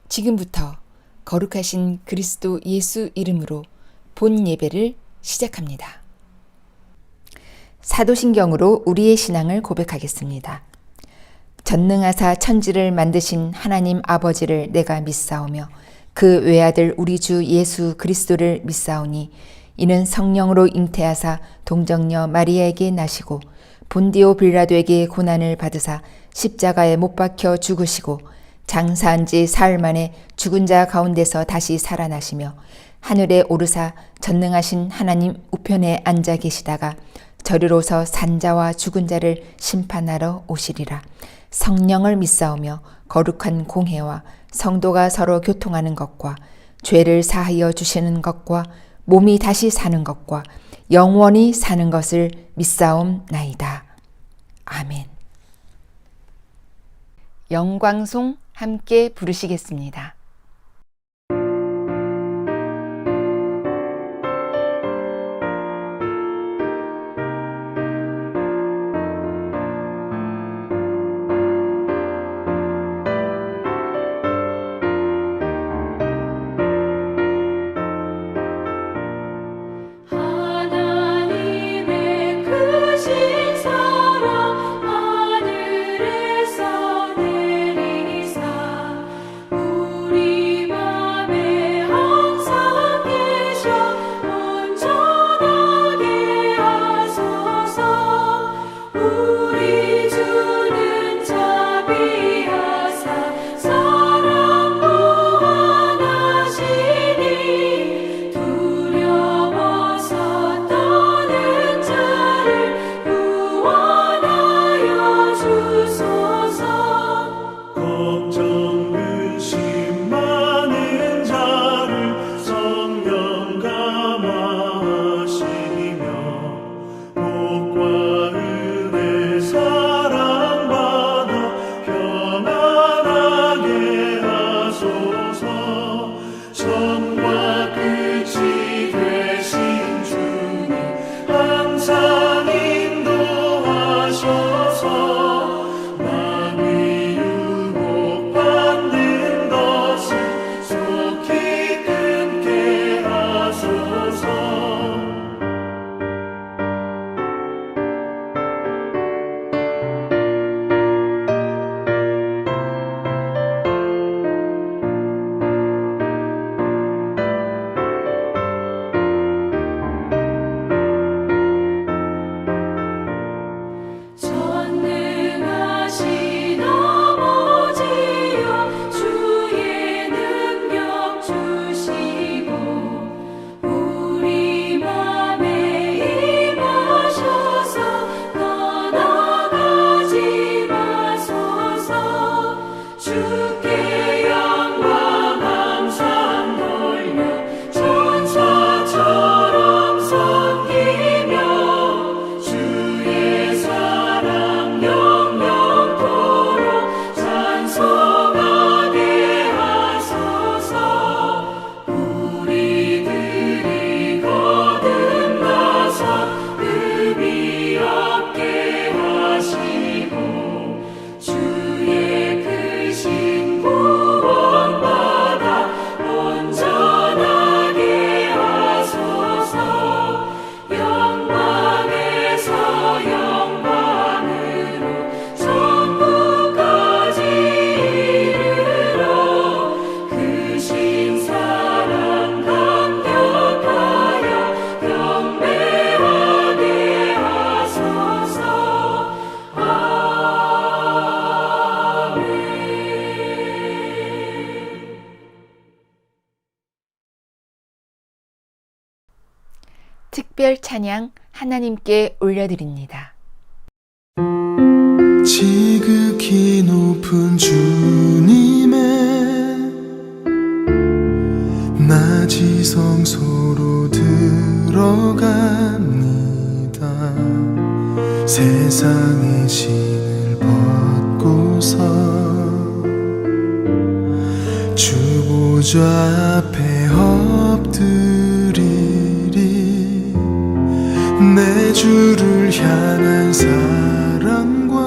지금부터 거룩하신 그리스도 예수 이름으로 본 예배를 시작합니다. 사도신경으로 우리의 신앙을 고백하겠습니다. 전능하사 천지를 만드신 하나님 아버지를 내가 믿사오며 그 외아들 우리 주 예수 그리스도를 믿사오니 이는 성령으로 잉태하사 동정녀 마리아에게 나시고 본디오 빌라도에게 고난을 받으사 십자가에 못 박혀 죽으시고 장사한 지 사흘 만에 죽은 자 가운데서 다시 살아나시며 하늘에 오르사 전능하신 하나님 우편에 앉아 계시다가 저리로서 산자와 죽은 자를 심판하러 오시리라. 성령을 믿사오며 거룩한 공회와 성도가 서로 교통하는 것과 죄를 사하여 주시는 것과 몸이 다시 사는 것과 영원히 사는 것을 믿사옵나이다. 아멘. 영광송 함께 부르시겠습니다. 특별 찬양 하나님께 올려드립니다. 지극히 높은 주님의 낮이 성소로 들어갑니다. 세상의 신을 벗고서 주 보좌 앞에 엎드리리. 내 주를 향한 사랑과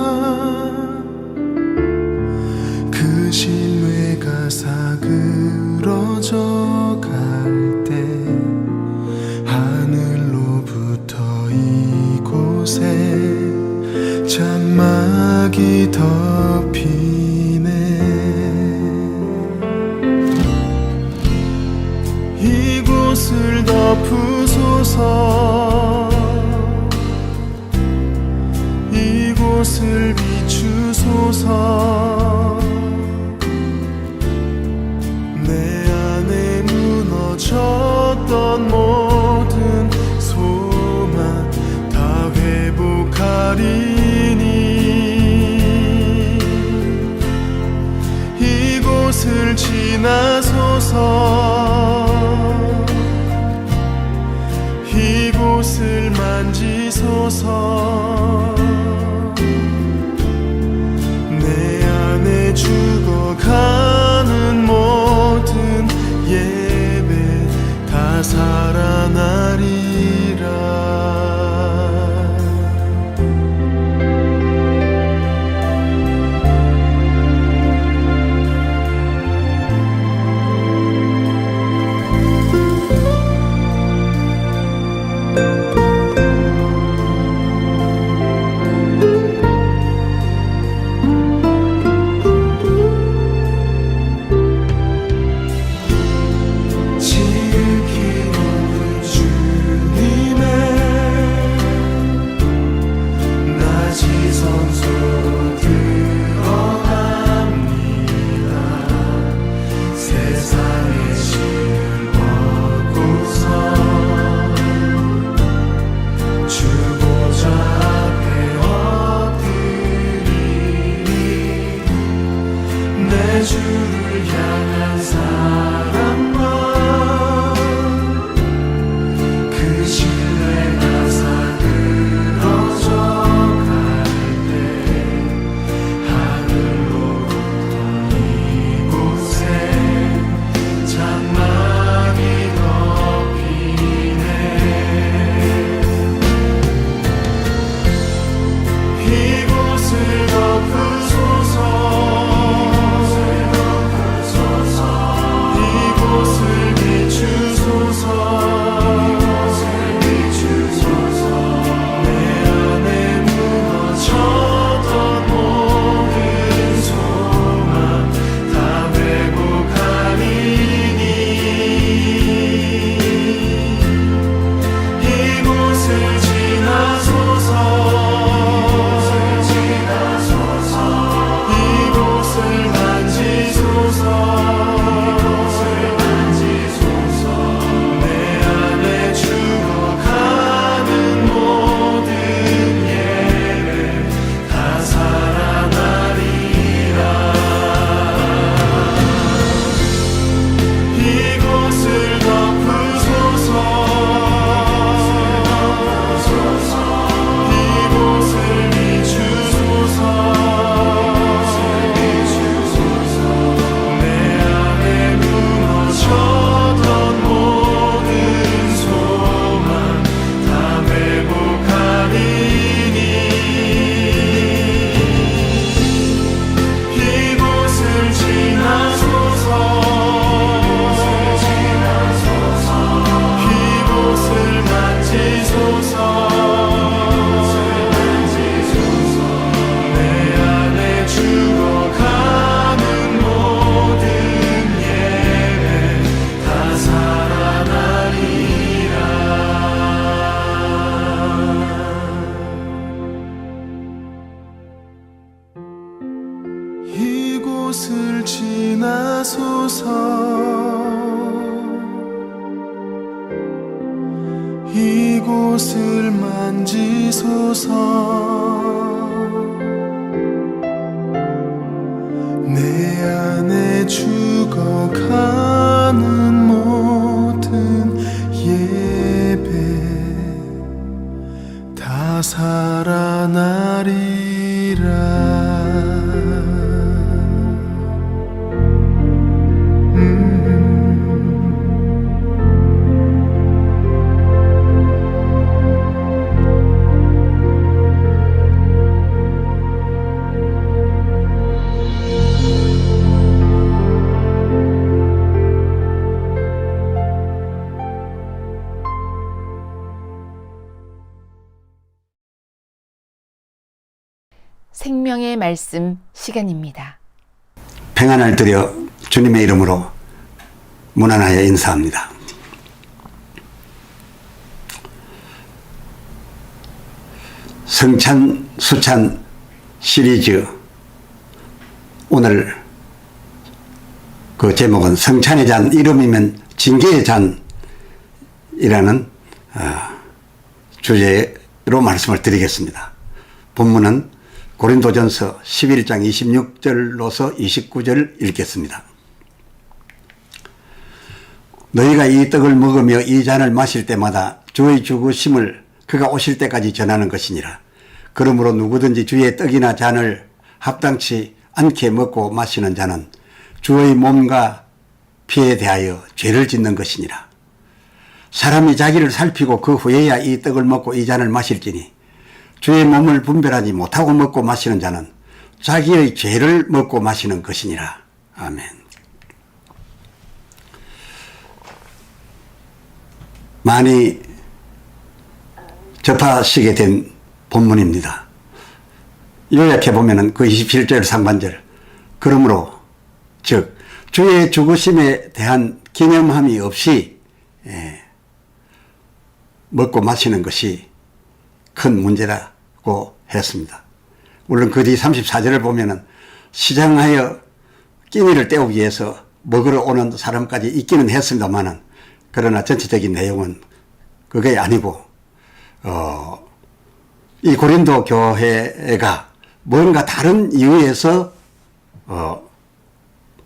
그 신뢰가 사그 장막이 덮이네. 이곳을 덮으소서. 이곳을 비추소서. 내 안에 무너졌던 모든 소망 다 회복하리니. 이곳을 지나소서. 이곳을 만지소서. 내 안에 죽어가는 모든 예배 다 살아나리라. 주를 향한 사랑과 그 신뢰가 사그러져 갈 때 하늘로부터 이곳에 장막이 덮이네. 이곳을 덮으소서. 이곳을 지나소서. 이곳을 만지소서. 내 안에 죽어가는 모든 예배 다 살아나리라. 생명의 말씀 시간입니다. 평안을 드려 주님의 이름으로 문안하여 인사합니다. 성찬 수찬 시리즈, 오늘 그 제목은 성찬의 잔, 이름이면 징계의 잔이라는 주제로 말씀을 드리겠습니다. 본문은 고린도전서 11장 26절로서 29절 읽겠습니다. 너희가 이 떡을 먹으며 이 잔을 마실 때마다 주의 죽으심을 그가 오실 때까지 전하는 것이니라. 그러므로 누구든지 주의 떡이나 잔을 합당치 않게 먹고 마시는 자는 주의 몸과 피에 대하여 죄를 짓는 것이니라. 사람이 자기를 살피고 그 후에야 이 떡을 먹고 이 잔을 마실지니 주의 몸을 분별하지 못하고 먹고 마시는 자는 자기의 죄를 먹고 마시는 것이니라. 아멘. 많이 접하시게 된 본문입니다. 요약해 보면은 그 27절 상반절, 그러므로 즉 주의 죽으심에 대한 기념함이 없이 먹고 마시는 것이 큰 문제라고 했습니다. 물론 그 뒤 34절을 보면은 시장하여 끼니를 때우기 위해서 먹으러 오는 사람까지 있기는 했습니다만은, 그러나 전체적인 내용은 그게 아니고 이 고린도 교회가 뭔가 다른 이유에서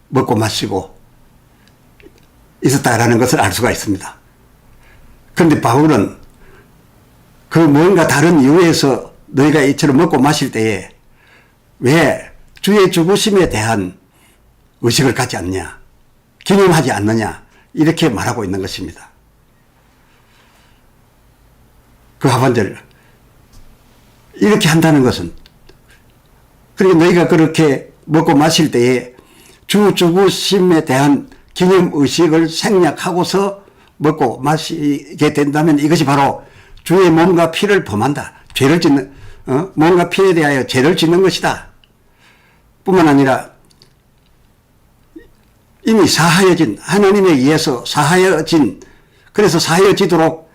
먹고 마시고 있었다라는 것을 알 수가 있습니다. 그런데 바울은 그 뭔가 다른 이유에서 너희가 이처럼 먹고 마실 때에 왜 주의 죽으심에 대한 의식을 갖지 않냐, 기념하지 않느냐, 이렇게 말하고 있는 것입니다. 그 하반절, 이렇게 한다는 것은, 그러니까 너희가 그렇게 먹고 마실 때에 주 죽으심에 대한 기념의식을 생략하고서 먹고 마시게 된다면 이것이 바로 주의 몸과 피를 범한다. 죄를 짓는, 몸과 피에 대하여 죄를 짓는 것이다. 뿐만 아니라 이미 사하여진, 하나님에 의해서 사하여진, 그래서 사하여지도록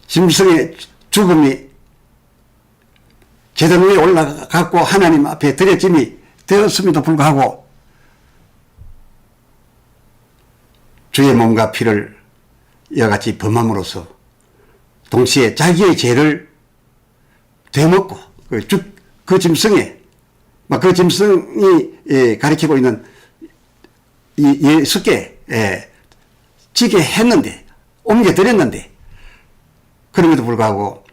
짐승의 죽음이 제단 위에 올라갔고 하나님 앞에 드려짐이 되었음에도 불구하고 주의 몸과 피를 이와 같이 범함으로써 동시에 자기의 죄를 되먹고 그 짐승이 가리키고 있는 이 예수께 지게 했는데, 옮겨드렸는데, 그럼에도 불구하고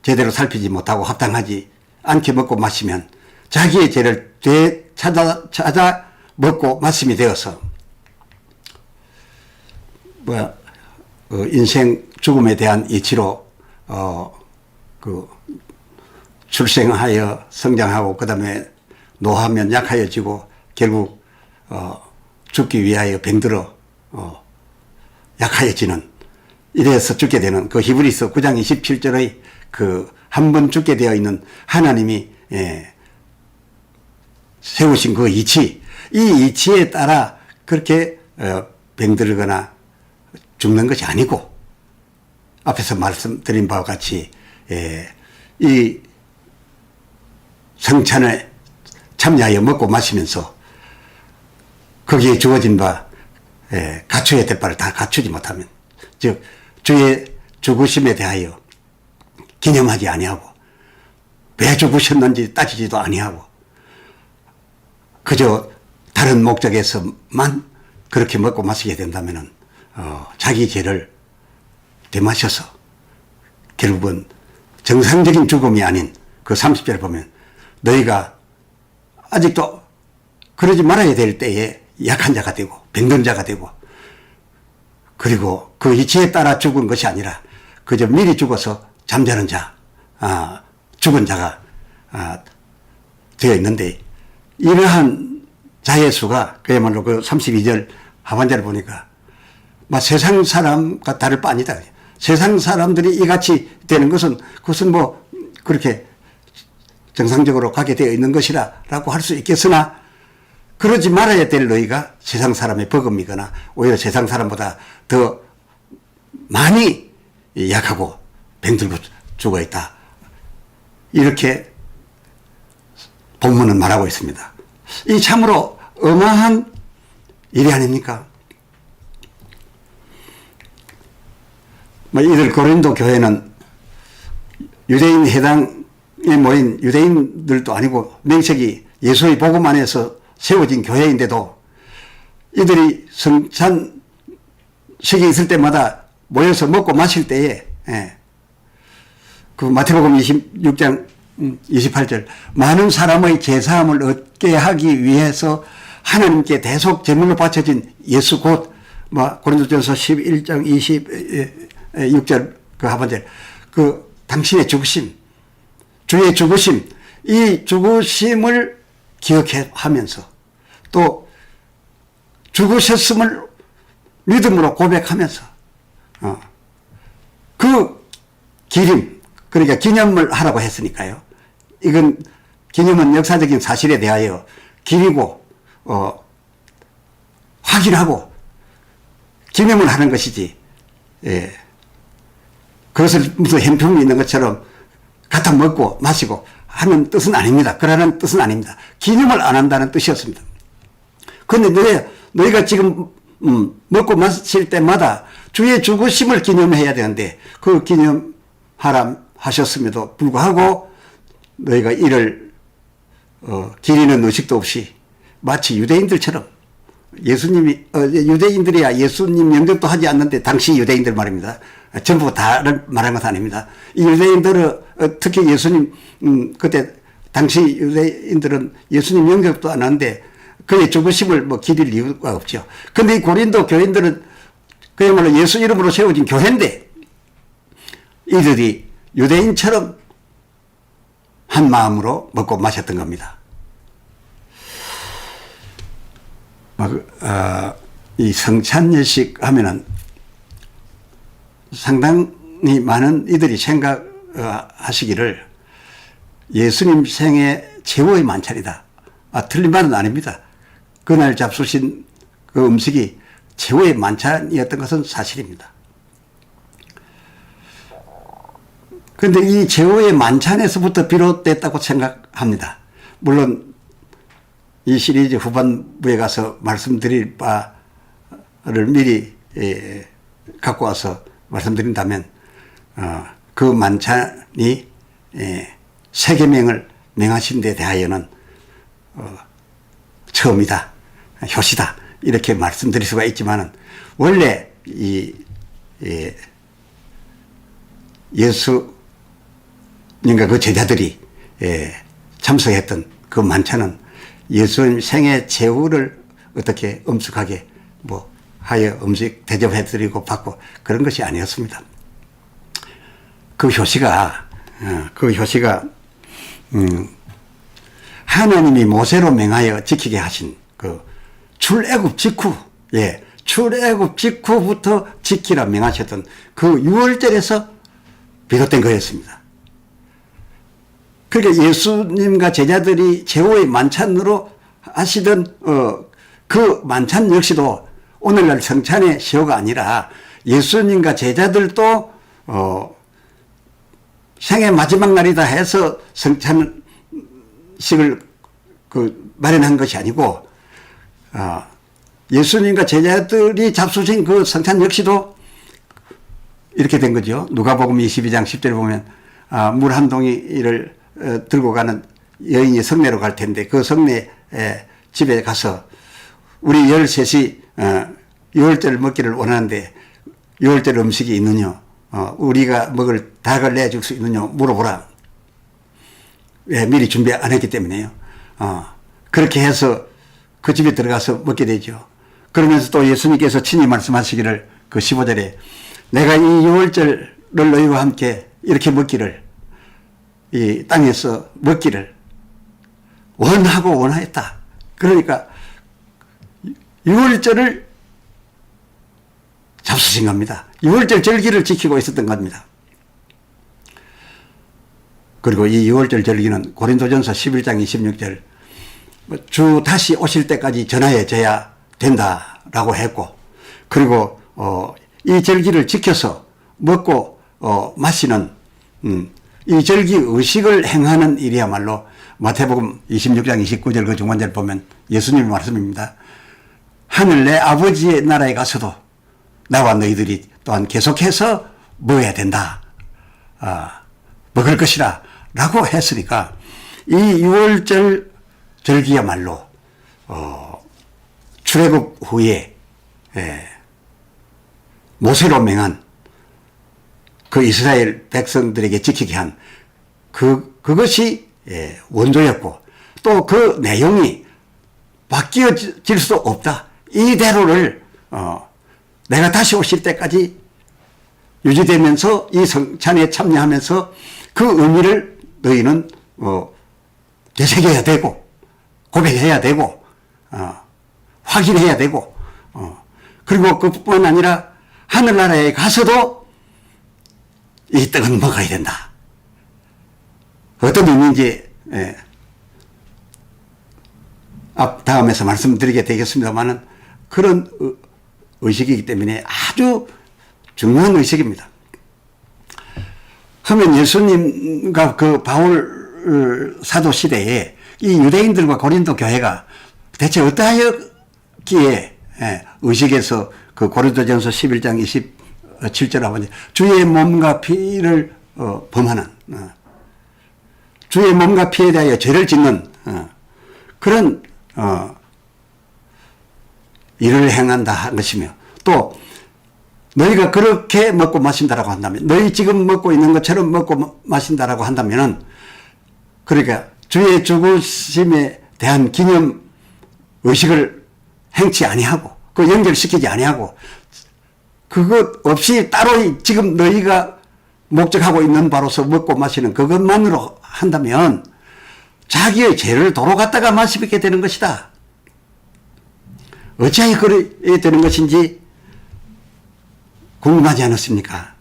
제대로 살피지 못하고 합당하지 않게 먹고 마시면 자기의 죄를 찾아 먹고 마심이 되어서 인생 죽음에 대한 이치로 출생하여 성장하고 그 다음에 노하면 약하여지고 결국 죽기 위하여 병들어 약하여지는, 이래서 죽게 되는 그 히브리서 9장 27절의 그 한 번 죽게 되어 있는 하나님이 세우신 그 이치, 이 이치에 따라 그렇게 병들거나 죽는 것이 아니고, 앞에서 말씀드린 바와 같이 이 성찬에 참여하여 먹고 마시면서 거기에 주어진 바, 갖춰야 될 바를 다 갖추지 못하면, 즉 주의 죽으심에 대하여 기념하지 아니하고 왜 죽으셨는지 따지지도 아니하고 그저 다른 목적에서만 그렇게 먹고 마시게 된다면은 자기 죄를 되마셔서 결국은 정상적인 죽음이 아닌 그 30절에 보면 너희가 아직도 그러지 말아야 될 때에 약한 자가 되고 병든 자가 되고, 그리고 그 이치에 따라 죽은 것이 아니라 그저 미리 죽어서 잠자는 자, 죽은 자가 되어 있는데, 이러한 자의 수가 그야말로 그 32절 하반절을 보니까 막 세상 사람과 다를 바 아니다. 세상 사람들이 이같이 되는 것은 그것은 뭐 그렇게 정상적으로 가게 되어 있는 것이라고 할 수 있겠으나 그러지 말아야 될 너희가 세상 사람의 버금이거나 오히려 세상 사람보다 더 많이 약하고 병들고 죽어 있다. 이렇게 본문은 말하고 있습니다. 이 참으로 어마한 일이 아닙니까? 이들 고린도 교회는 유대인 해당에 모인 유대인들도 아니고 명색이 예수의 복음 안에서 세워진 교회인데도 이들이 성찬식이 있을 때마다 모여서 먹고 마실 때에 그 마태복음 26장 28절 많은 사람의 제사함을 얻게 하기 위해서 하나님께 대속 제물로 바쳐진 예수 곧 고린도전서 11장 26절 그 하반절 그 당신의 죽으심 주의 죽으심 이 죽으심을 기억해 하면서 또 죽으셨음을 믿음으로 고백하면서 그 기림 그러니까 기념을 하라고 했으니까요. 이건 기념은 역사적인 사실에 대하여 기리고 확인하고 기념을 하는 것이지 그것을 무슨 행품이 있는 것처럼 갖다 먹고 마시고 하는 뜻은 아닙니다. 그러는 뜻은 아닙니다. 기념을 안 한다는 뜻이었습니다. 그런데 너희가 지금 먹고 마실 때마다 주의 죽으심을 기념해야 되는데 그 기념하라 하셨음에도 불구하고 너희가 이를 기리는 의식도 없이 마치 유대인들처럼 예수님이 유대인들이야 예수님 영접도 하지 않는데 당시 유대인들 말입니다. 전부 다를 말한 것은 아닙니다. 이 유대인들은 특히 예수님 그때 당시 유대인들은 예수님 영접도 안 하는데 그의 죽으심을 기릴 이유가 없죠. 그런데 이 고린도 교인들은 그야말로 예수 이름으로 세워진 교회인데 이들이 유대인처럼 한 마음으로 먹고 마셨던 겁니다. 이 성찬예식 하면은 상당히 많은 이들이 생각하시기를 예수님 생애 최고의 만찬이다. 틀린 말은 아닙니다. 그날 잡수신 그 음식이 최고의 만찬이었던 것은 사실입니다. 그런데 이 최후의 만찬에서부터 비롯됐다고 생각합니다. 물론 이 시리즈 후반부에 가서 말씀드릴 바를 미리 갖고 와서 말씀드린다면 그 만찬이 세계명을 맹하신 데 대하여는 처음이다, 효시다 이렇게 말씀드릴 수가 있지만은 원래 이 예수님과 그 제자들이 참석했던 그 만찬은 예수님 생애 최후를 어떻게 엄숙하게 하여 음식 대접해드리고 받고 그런 것이 아니었습니다. 그 효시가 하나님이 모세로 명하여 지키게 하신 그 출애굽 직후, 출애굽 직후부터 지키라 명하셨던 그 유월절에서 비롯된 거였습니다. 그러니까 예수님과 제자들이 최후의 만찬으로 하시던 그 만찬 역시도 오늘날 성찬의 시효가 아니라 예수님과 제자들도 생애 마지막 날이다 해서 성찬식을 마련한 것이 아니고 예수님과 제자들이 잡수신 그 성찬 역시도 이렇게 된 거죠. 누가복음 22장 10절에 보면 물 한 동이를 들고 가는 여인이 성내로 갈 텐데 그 성내 집에 가서 우리 13이 유월절 먹기를 원하는데 유월절 음식이 있느냐 우리가 먹을 닭을 내줄 수 있느냐 물어보라. 미리 준비 안 했기 때문에요. 그렇게 해서 그 집에 들어가서 먹게 되죠. 그러면서 또 예수님께서 친히 말씀하시기를 그 15절에 내가 이 유월절을 너희와 함께 이렇게 먹기를 이 땅에서 먹기를 원하고 원하였다. 그러니까 유월절을 잡수신 겁니다. 유월절 절기를 지키고 있었던 겁니다. 그리고 이 유월절 절기는 고린도전서 11장 26절 주 다시 오실 때까지 전하여져야 된다라고 했고, 그리고 이 절기를 지켜서 먹고 마시는 이 절기 의식을 행하는 일이야말로 마태복음 26장 29절 그 중간절 보면 예수님의 말씀입니다. 하늘 내 아버지의 나라에 가서도 나와 너희들이 또한 계속해서 먹어야 된다. 먹을 것이라 라고 했으니까 이 6월절 절기야말로 출애굽 후에 모세로 명한 그 이스라엘 백성들에게 지키게 한 그것이 원조였고, 또 그 내용이 바뀌어질 수 없다. 이대로를 내가 다시 오실 때까지 유지되면서 이 성찬에 참여하면서 그 의미를 너희는 되새겨야 되고 고백해야 되고 확인해야 되고 그리고 그뿐만 아니라 하늘나라에 가서도 이 떡은 먹어야 된다. 어떤 의미인지 다음에서 말씀드리게 되겠습니다만은 그런 의식이기 때문에 아주 중요한 의식입니다. 그러면 예수님과 그 바울 사도 시대에 이 유대인들과 고린도 교회가 대체 어떠하였기에 의식에서 그 고린도전서 11장 27절 아버지 주의 몸과 피를 범하는 주의 몸과 피에 대하여 죄를 짓는 그런 일을 행한다 한 것이며, 또 너희가 그렇게 먹고 마신다라고 한다면, 너희 지금 먹고 있는 것처럼 먹고 마신다라고 한다면은, 그러니까 주의 죽으심에 대한 기념 의식을 행치 아니하고 그 연결시키지 아니하고 그것 없이 따로 지금 너희가 목적하고 있는 바로서 먹고 마시는 그것만으로 한다면 자기의 죄를 도로 갖다가 마시게 되는 것이다. 어찌하여 그렇게 되는 것인지 궁금하지 않았습니까?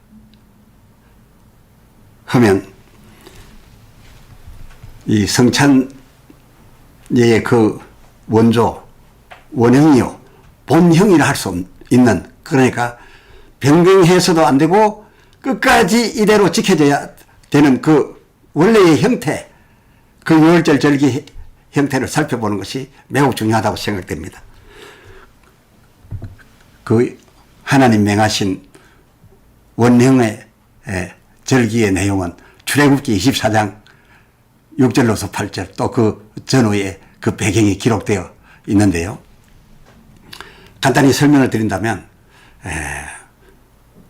하면 이 성찬예의 그 원조, 원형이요 본형이라 할 수 있는, 그러니까 변경해서도 안 되고 끝까지 이대로 지켜져야 되는 그 원래의 형태, 그 유월절 절기 형태를 살펴보는 것이 매우 중요하다고 생각됩니다. 그 하나님 명하신 원형의 절기의 내용은 출애굽기 24장 6절로서 8절 또 그 전후에 그 배경이 기록되어 있는데요. 간단히 설명을 드린다면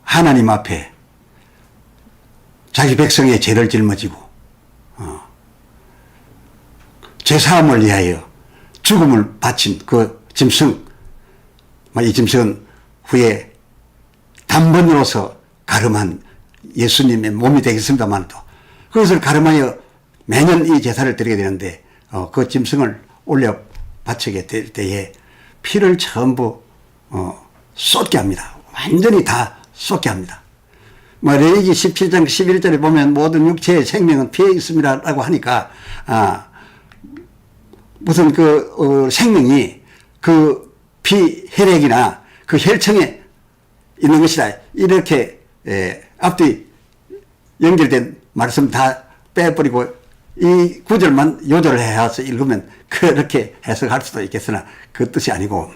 하나님 앞에 자기 백성의 죄를 짊어지고 죄사함을 위하여 죽음을 바친 그 짐승, 이 짐승은 후에 단번으로서 가름한 예수님의 몸이 되겠습니다만, 또 그것을 가름하여 매년 이 제사를 드리게 되는데 그 짐승을 올려 바치게 될 때에 피를 전부 쏟게 합니다. 완전히 다 쏟게 합니다. 레위기 17장 11절에 보면 모든 육체의 생명은 피에 있습니다라고 하니까 무슨 그 생명이 그 피 혈액이나 그 혈청에 있는 것이다. 이렇게 앞뒤 연결된 말씀 다 빼버리고 이 구절만 요절을 해서 읽으면 그렇게 해석할 수도 있겠으나 그 뜻이 아니고,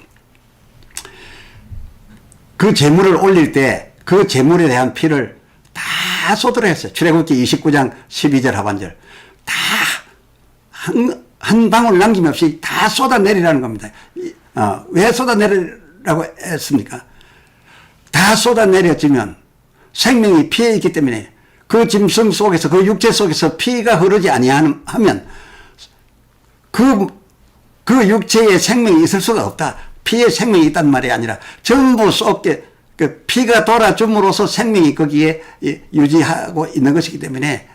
그 제물을 올릴 때 그 제물에 대한 피를 다 쏟으라 했어요. 출애굽기 29장 12절 하반절 다 한 방울 남김없이 다 쏟아내리라는 겁니다. 왜 쏟아내리라고 했습니까? 다 쏟아내려지면 생명이 피에 있기 때문에 그 짐승 속에서, 그 육체 속에서 피가 흐르지 아니하면 그 육체에 생명이 있을 수가 없다. 피에 생명이 있단 말이 아니라 전부 쏟게, 그 피가 돌아줌으로써 생명이 거기에 유지하고 있는 것이기 때문에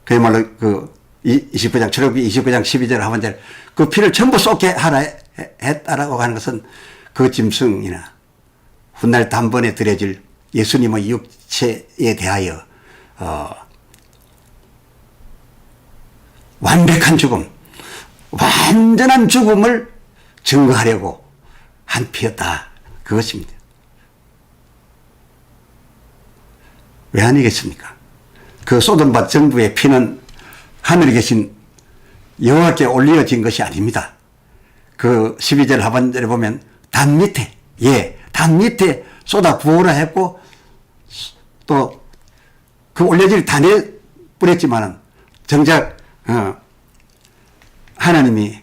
그야말로 그 29장, 출애굽기 29장 12절 하반절 그 피를 전부 쏟게 하라 했다라고 하는 것은 그 짐승이나 훗날 단번에 드려질 예수님의 육체에 대하여 완벽한 죽음, 완전한 죽음을 증거하려고 한 피였다. 그것입니다. 왜 아니겠습니까? 그 쏟은밭 전부의 피는 하늘에 계신 여호와께 올려진 것이 아닙니다. 그 12절 하반절에 보면 단 밑에, 단 밑에 쏟아 부으라 했고, 또 그 올려질 단에 뿌렸지만은 정작 하나님이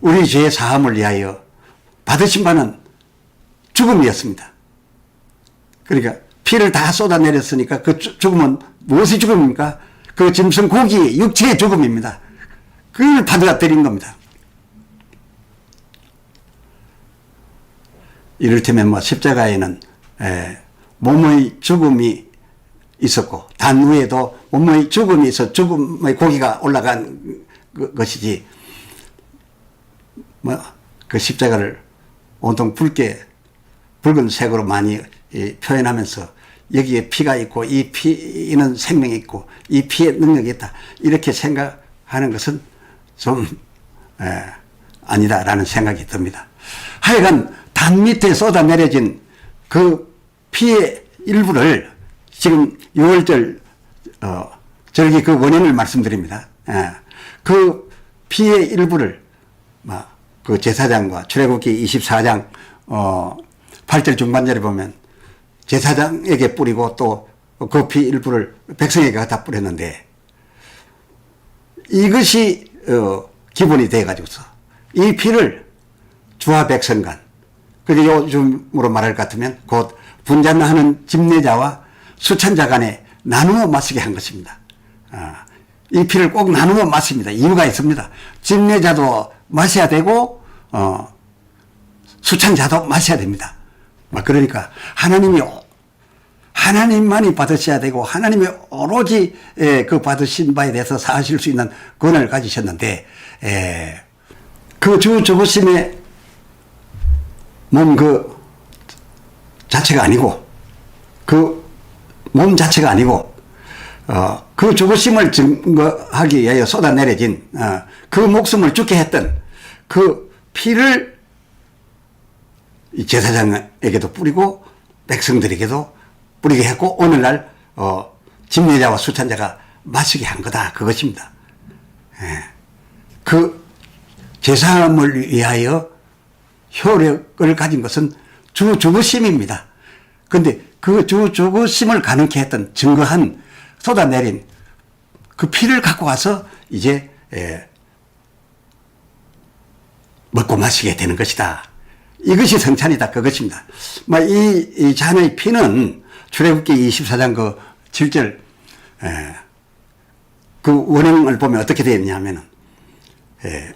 우리 죄의 사함을 위하여 받으신 바는 죽음이었습니다. 그러니까 피를 다 쏟아내렸으니까 그 죽음은 무엇의 죽음입니까? 그 짐승 고기의 육체의 죽음입니다. 그걸 받아들인 겁니다. 이를테면 뭐 십자가에는 몸의 죽음이 있었고 단 위에도 몸의 죽음이 있어 죽음의 고기가 올라간 것이지, 뭐 그 십자가를 온통 붉은색으로 많이 표현하면서 여기에 피가 있고 이 피는 생명이 있고 이 피에 능력이 있다, 이렇게 생각하는 것은 좀 아니다라는 생각이 듭니다. 하여간 단 밑에 쏟아내려진 그 피의 일부를 지금 6월절 절기 그 원인을 말씀드립니다. 그 피의 일부를 그 제사장과 출애굽기 24장 8절 중반절에 보면 제사장에게 뿌리고 또 그 피 일부를 백성에게 갖다 뿌렸는데, 이것이 기본이 돼 가지고서 이 피를 주와 백성 간, 그게 요즘으로 말할 것 같으면 곧 분잔하는 집례자와 수찬자 간에 나누어 마시게 한 것입니다. 이 피를 꼭 나누어 마십니다. 이유가 있습니다. 집례자도 마셔야 되고 수찬자도 마셔야 됩니다. 그러니까 하나님만이 받으셔야 되고 하나님이 오로지 그 받으신 바에 대해서 사하실 수 있는 권한을 가지셨는데, 그 주 죽으심의 몸 그 자체가 아니고, 그 몸 자체가 아니고, 그 죽으심을 증거하기 위하여 쏟아내려진 그 목숨을 죽게 했던 그 피를 제사장에게도 뿌리고 백성들에게도 뿌리게 했고, 오늘날 집례자와 수찬자가 마시게 한 거다, 그것입니다. 그 제사함을 위하여 효력을 가진 것은 주 죽으심입니다. 그런데 그 주 죽으심을 가능케 했던 증거한 쏟아내린 그 피를 갖고 와서 이제 먹고 마시게 되는 것이다. 이것이 성찬이다, 그것입니다. 이 잔의 피는 출애굽기 24장 그 7절 그 원형을 보면 어떻게 되어 있냐면은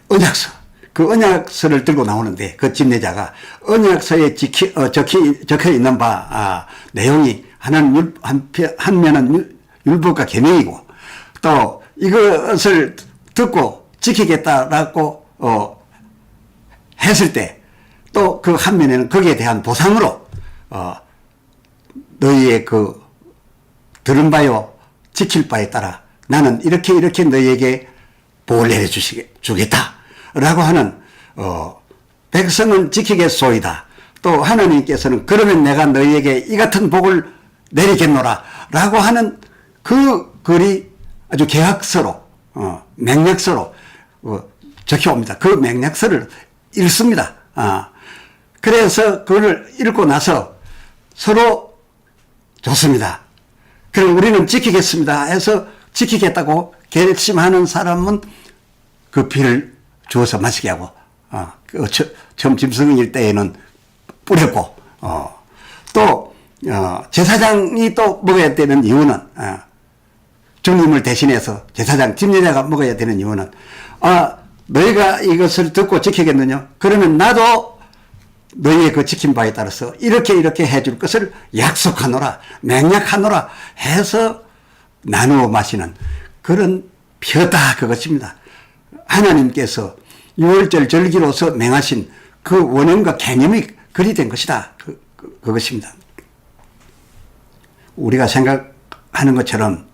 언약서, 그 언약서를 들고 나오는데 그 집례자가 언약서에 적혀 있는 바 내용이 하나는 한 면은 율법과 계명이고, 또 이것을 듣고 지키겠다라고 했을 때 또 그 한 면에는 거기에 대한 보상으로 너희의 그 들은 바요 지킬 바에 따라 나는 이렇게 너희에게 복을 내려주겠다 라고 하는 백성은 지키겠소이다, 또 하나님께서는 그러면 내가 너희에게 이 같은 복을 내리겠노라 라고 하는 그 글이 아주 계약서로 맹약서로 적혀옵니다. 그 맹약서를 읽습니다. 그래서 그걸 읽고 나서 서로 좋습니다, 그럼 우리는 지키겠습니다 해서 지키겠다고 결심하는 사람은 그 피를 주어서 마시게 하고, 처음 짐승일 때에는 뿌렸고, 또 제사장이 또 먹어야 되는 이유는, 주님을 대신해서 제사장 집례자가 먹어야 되는 이유는, 너희가 이것을 듣고 지키겠느냐? 그러면 나도 너희의 그 지킨 바에 따라서 이렇게 해줄 것을 약속하노라, 맹약하노라 해서 나누어 마시는 그런 표다, 그것입니다. 하나님께서 6월절 절기로서 맹하신 그 원형과 개념이 그리 된 것이다, 그것입니다. 우리가 생각하는 것처럼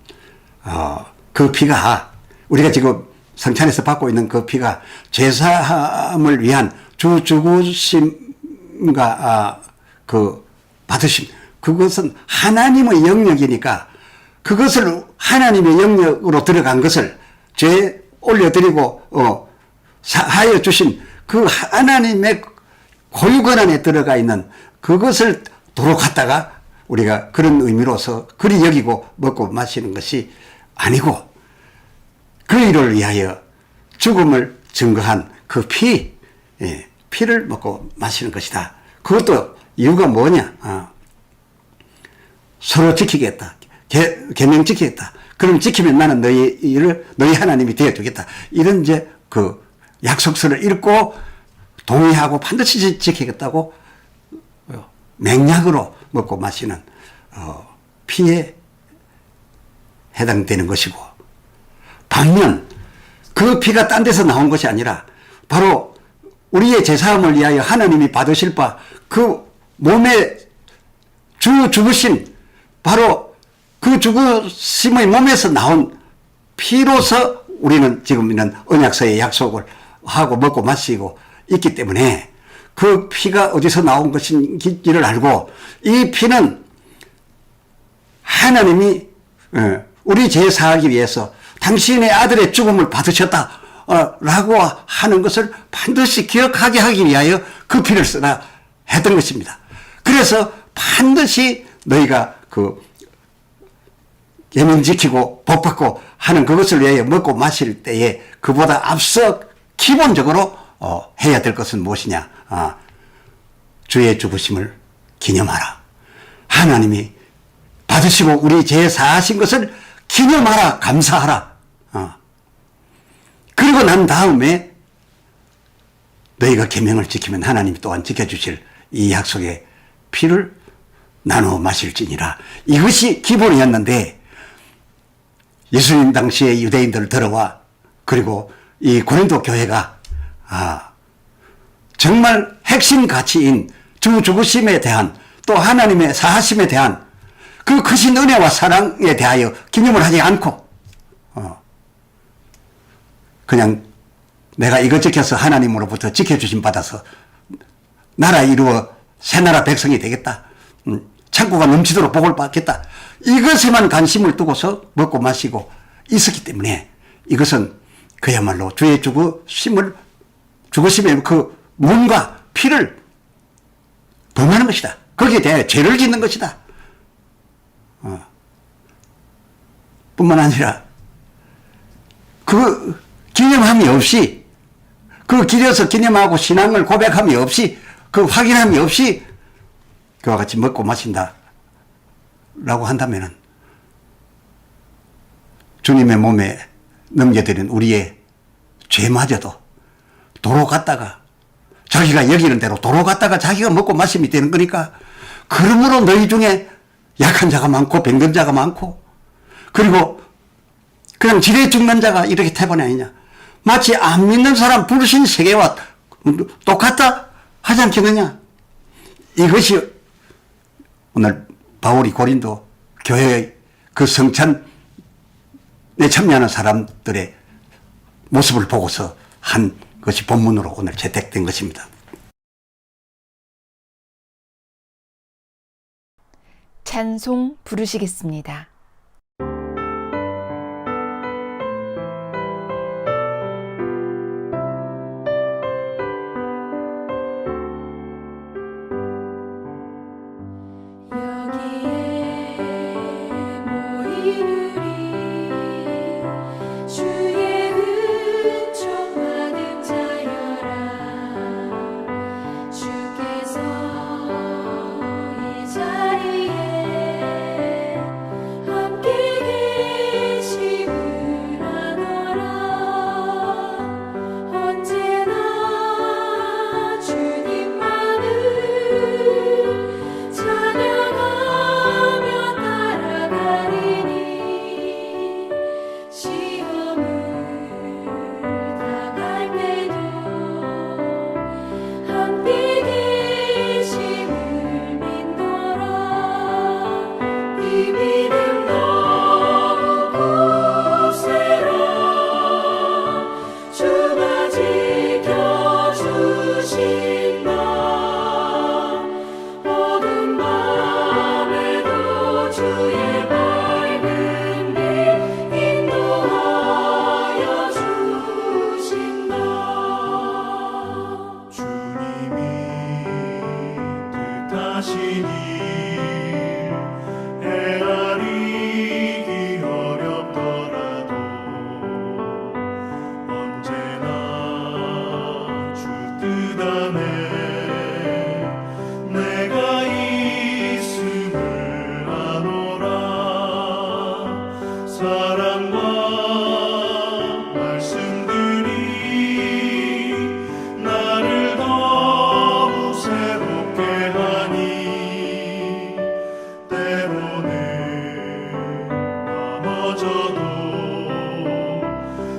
그 피가 우리가 지금 성찬에서 받고 있는 그 피가 죄사함을 위한 주 죽으심과 그 받으심, 그것은 하나님의 영역이니까 그것을 하나님의 영역으로 들어간 것을 죄 올려드리고 하여 주신 그 하나님의 고유권 안에 들어가 있는 그것을 도로 갖다가 우리가 그런 의미로서 그리 여기고 먹고 마시는 것이 아니고 그 일을 위하여 죽음을 증거한 그 피를 먹고 마시는 것이다. 그것도 이유가 뭐냐? 서로 지키겠다. 계명 지키겠다. 그럼 지키면 나는 너희 하나님이 되어주겠다. 이런 이제 그 약속서를 읽고 동의하고 반드시 지키겠다고 맹약으로 먹고 마시는 피에 해당되는 것이고, 반면 그 피가 딴 데서 나온 것이 아니라 바로 우리의 제사함을 위하여 하나님이 받으실 바 그 몸에 주 죽으신 바로 그 죽으심의 몸에서 나온 피로서 우리는 지금 있는 언약서의 약속을 하고 먹고 마시고 있기 때문에 그 피가 어디서 나온 것인지를 알고, 이 피는 하나님이 우리 죄 사하기 위해서 당신의 아들의 죽음을 받으셨다 라고 하는 것을 반드시 기억하게 하기 위하여 그 피를 쓰라 했던 것입니다. 그래서 반드시 너희가 그 계명 지키고 복 받고 하는 그것을 위하여 먹고 마실 때에 그보다 앞서 기본적으로 해야 될 것은 무엇이냐? 주의 죽으심을 기념하라. 하나님이 받으시고 우리 죄 사하신 것을 기념하라. 감사하라. 그리고 난 다음에 너희가 계명을 지키면 하나님이 또한 지켜주실 이 약속의 피를 나누어 마실지니라. 이것이 기본이었는데 예수님 당시에 유대인들 들어와 그리고 이 고린도 교회가 정말 핵심 가치인 주 죽으심에 대한 또 하나님의 사하심에 대한 그 크신 은혜와 사랑에 대하여 기념을 하지 않고 그냥 내가 이거 지켜서 하나님으로부터 지켜주심 받아서 나라 이루어 새나라 백성이 되겠다. 창고가 넘치도록 복을 받겠다. 이것에만 관심을 두고서 먹고 마시고 있었기 때문에 이것은 그야말로 주의 죽으심의 그 몸과 피를 범하는 것이다. 거기에 대해 죄를 짓는 것이다. 뿐만 아니라 그 기념함이 없이, 그 길에서 기념하고 신앙을 고백함이 없이, 그 확인함이 없이 그와 같이 먹고 마신다 라고 한다면은 주님의 몸에 넘겨드린 우리의 죄마저도 도로 갔다가 자기가 여기는 대로 도로 갔다가 자기가 먹고 마심이 되는 거니까, 그러므로 너희 중에 약한 자가 많고 병든 자가 많고 그리고 그냥 지레 죽는 자가 이렇게 태반이 아니냐. 마치 안 믿는 사람 불신 세계와 똑같다 하지 않겠느냐. 이것이 오늘 바울이 고린도 교회의 그 성찬에 참여하는 사람들의 모습을 보고서 한 것이 본문으로 오늘 채택된 것입니다. 찬송 부르시겠습니다. 주께서 이 자리에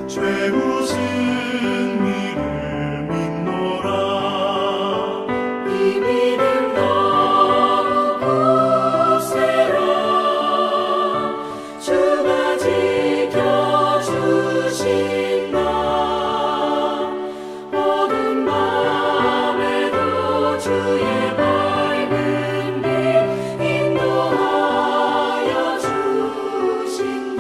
죄우신 이를 믿노라. 이 믿음 너무 굳세라. 주가 지켜주신다. 어두운 밤에도 주의 밝은 빛 인도하여 주신다.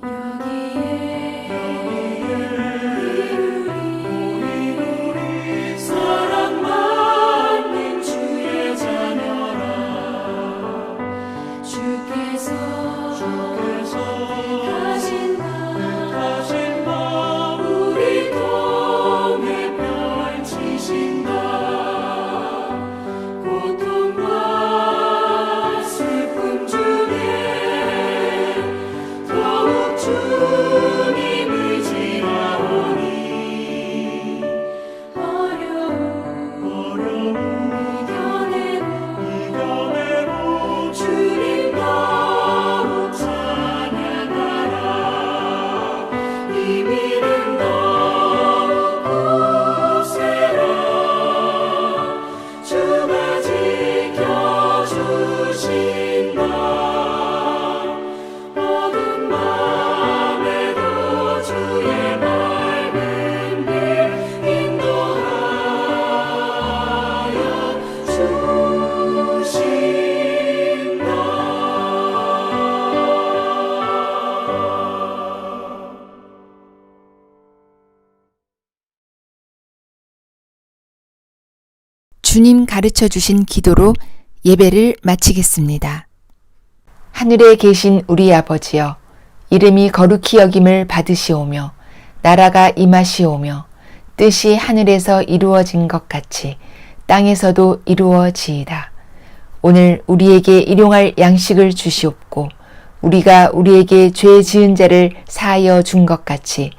여기에 사랑받는 주의 자녀라. 주께서 가신 바 우리 통해 펼치신다. 고통과 슬픔 중에 더욱 주님 의지하오니 어려움 이겨내고 주님 더욱 찬양하라. 이 믿음 더욱 굳세라. 주가 지켜주신다. 어두운 밤에도 주의 밝은 빛 인도하여 주신다. 주님 가르쳐 주신 기도로 예배를 마치겠습니다. 하늘에 계신 우리 아버지여, 이름이 거룩히 여김을 받으시오며 나라가 임하시오며 뜻이 하늘에서 이루어진 것 같이 땅에서도 이루어지이다. 오늘 우리에게 일용할 양식을 주시옵고 우리가 우리에게 죄 지은 자를 사하여 준 것 같이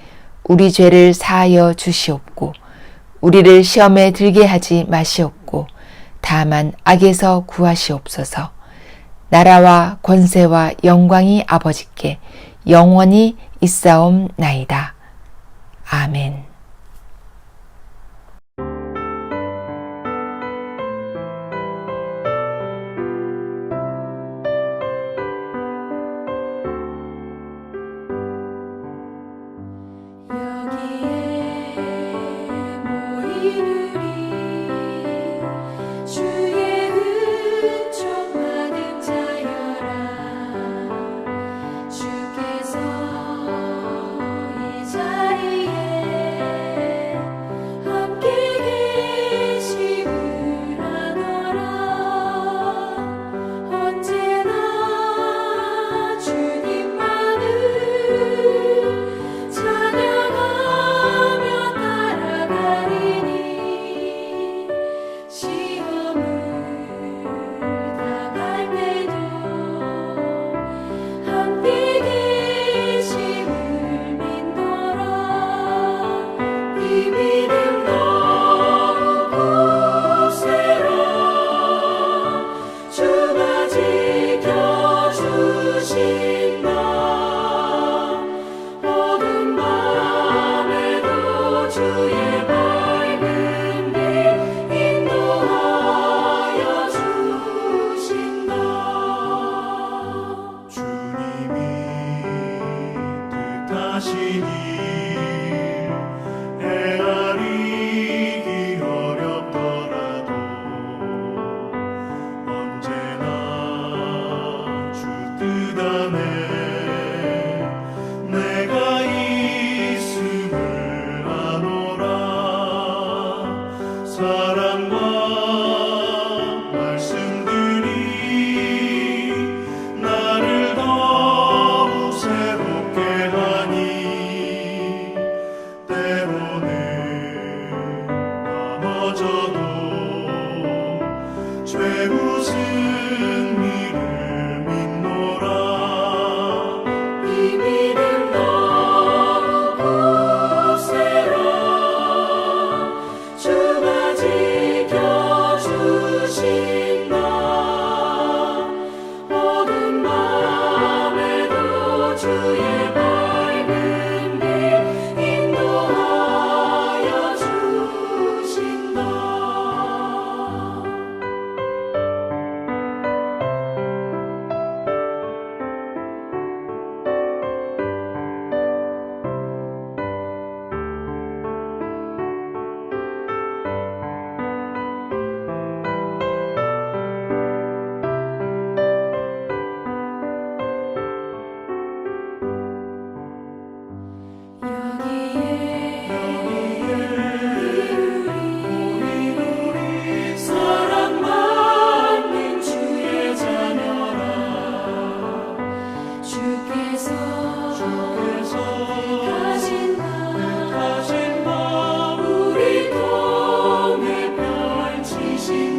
우리 죄를 사하여 주시옵고 우리를 시험에 들게 하지 마시옵고 다만 악에서 구하시옵소서. 나라와 권세와 영광이 아버지께 영원히 있사옵나이다. 아멘. 여기에 모인 우리 주의 은총 받은 자여라. 주께서 이 자리에 죄우 승리를 믿노라. 이 믿음 너무 굳세라. 주가 지켜주신다. 어두운 밤에도 주의 밝은 빛 인도하여 주신다. 여기에 사랑받는 주의 자녀라. 주께서 가신 바 우리 통해 펼치신